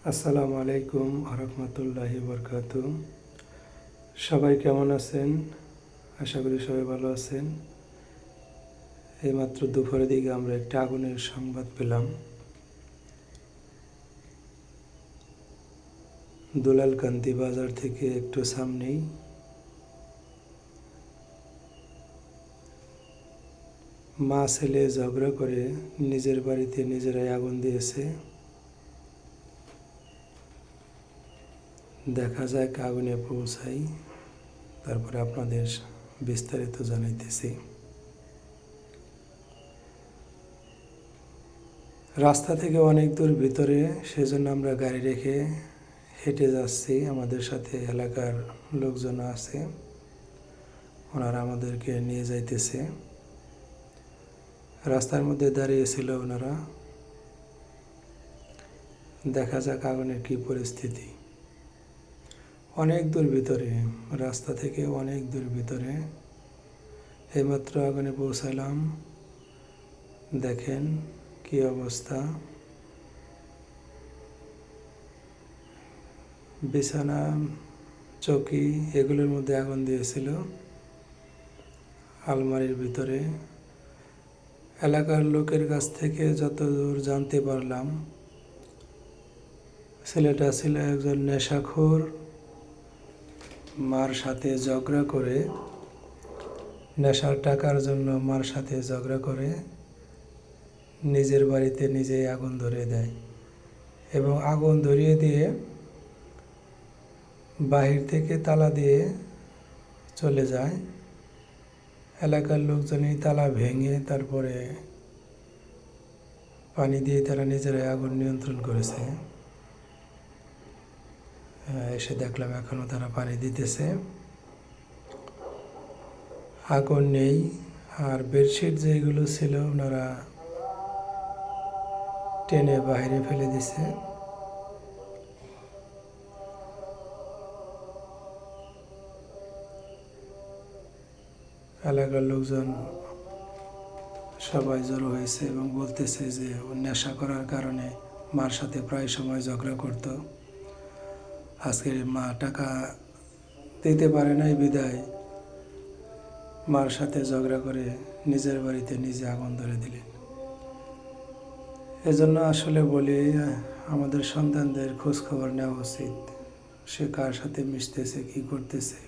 আসসালামু আলাইকুম আরহামতুল্লাহি বরকাতু। সবাই কেমন আছেন? আশা করি সবাই ভালো আছেন। এইমাত্র দুপুরের দিকে আমরা একটা আগুনের সংবাদ পেলাম। দুলালকান্দি বাজার থেকে একটু সামনেই মা ছেলে ঝগড়া করে নিজের বাড়িতে নিজেরাই আগুন দিয়েছে। দেখা যাক আগুনে পৌঁছাই, তারপরে আপনাদের বিস্তারিত জানাইতেছি। রাস্তা থেকে অনেক দূর ভিতরে, সেজন্য আমরা গাড়ি রেখে হেঁটে যাচ্ছি। আমাদের সাথে এলাকার লোকজন আছে, ওনারা আমাদেরকে নিয়ে যাইতেছে। রাস্তার মধ্যে দাঁড়িয়েছিল ওনারা। দেখা যাক আগুনের কী পরিস্থিতি। অনেক দূর ভিতরে, রাস্তা থেকে অনেক দূর ভিতরে। এইমাত্র আগুনে পৌঁছালাম। দেখেন কি অবস্থা। বিছানা, চৌকি এগুলোর মধ্যে আগুন দিয়েছিল। আলমারির ভিতরে। এলাকার লোকের কাছ থেকে যতদূর জানতে পারলাম, ছেলেটা ছিল একজন নেশাখোর। মার সাথে ঝগড়া করে, নেশার টাকার জন্য মার সাথে ঝগড়া করে নিজের বাড়িতে নিজেই আগুন ধরিয়ে দেয় এবং আগুন ধরিয়ে দিয়ে বাহির থেকে তালা দিয়ে চলে যায়। এলাকার লোকজনই তালা ভেঙে তারপরে পানি দিয়ে তারা নিজেরাই আগুন নিয়ন্ত্রণ করেছে। এসে দেখলাম এখনও তারা পানি দিতেছে, আগুন নেই। আর বেডশিট যেগুলো ছিল ওনারা টেনে বাইরে ফেলে দিছে। এলাকার লোকজন সবাই জড়ো হয়েছে এবং বলতেছে যে ও নেশা করার কারণে মার সাথে প্রায় সময় ঝগড়া করত। আজকে মা টাকা দিতে পারে নাই বিদায় মার সাথে ঝগড়া করে নিজের বাড়িতে নিজে আগুন ধরে দিলেন। এজন্য আসলে বলি, আমাদের সন্তানদের খোঁজ খবর নেওয়া উচিত, সে কার সাথে মিশতেছে, কি করতেছে।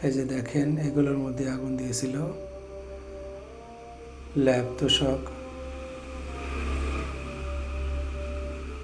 এই যে দেখেন, এগুলোর মধ্যে আগুন দিয়েছিল। ল্যাব তোষক